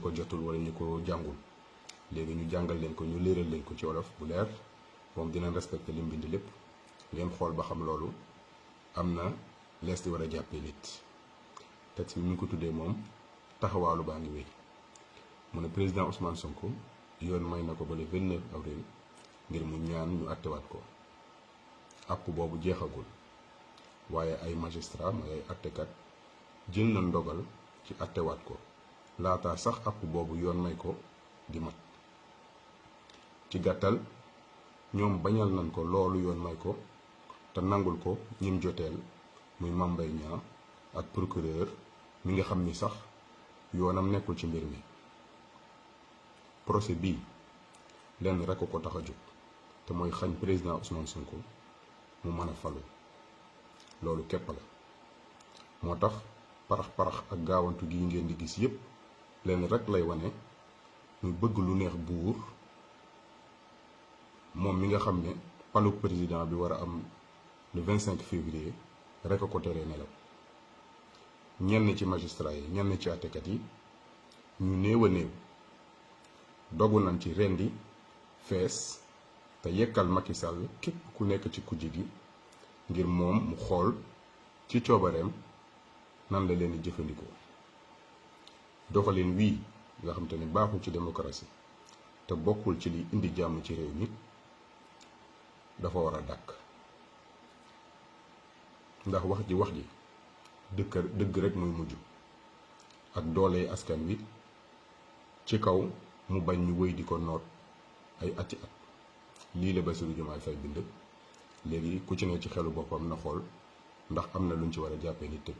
ko jotul wala ñu ko jàngul léegi ñu jàngal leen ko ñu leeral leen ko ci wolof bu leer moom dinañ respecté li mu bind lépp ngeen xool ba xam loolu am na lees di war a jàppee nit. texte bi ñu ngi ko tuddee moom taxawaalu baa ngi wéy mu ne président Ousmane Sonko yoon may na ko ba le 29 avril ngir mu ñaan ñu attewaat ko àpp boobu jeexagul waaye ay magistrat mooy ay attekat jël na ndogal ci attewaat ko laata sax àpp boobu yoon may ko di mat ci gàttal ñoom bañal nañ ko loolu yoon may ko te nangul ko ñim joteel muy Mame Mbaye Niang ak procureur mi nga xam ni sax yoonam nekkul ci mbir mi procès bii lenn rekk ko tax a jóg te mooy xañ président Ousmane Sonko mu mën a falu loolu képp la moo tax parax ak gaawantu gi ngeen di gis yépp lenn rekk lay wane ñu bëgg lu neex buur moom mi nga xam ne palu président bi war a am le 25 février rekk a ko teree nelaw ñenn ci magistrat yi ñenn ci àttekat yi ñu néew a néew dogu nañ ci rendi fees te yekkal Macky Sall képp ku nekk ci kujje gi ngir moom mu xool ci coobareem nan la leen di jëfandikoo doxalin wii nga xam te ne baaxul ci démocratie te bokkul ci li indi jàmm ci réew mi dafa war a dàkk ndax wax ji dëgg rek muy mujj ak doole askan wi ci kaw mu bañ ñu wéy di ko noot ay ati at lii la Bassirou Diomaye Faye bind léegi ku ci ne ci xelu boppam na xool ndax am na luñ ci war a jàppee nit tëj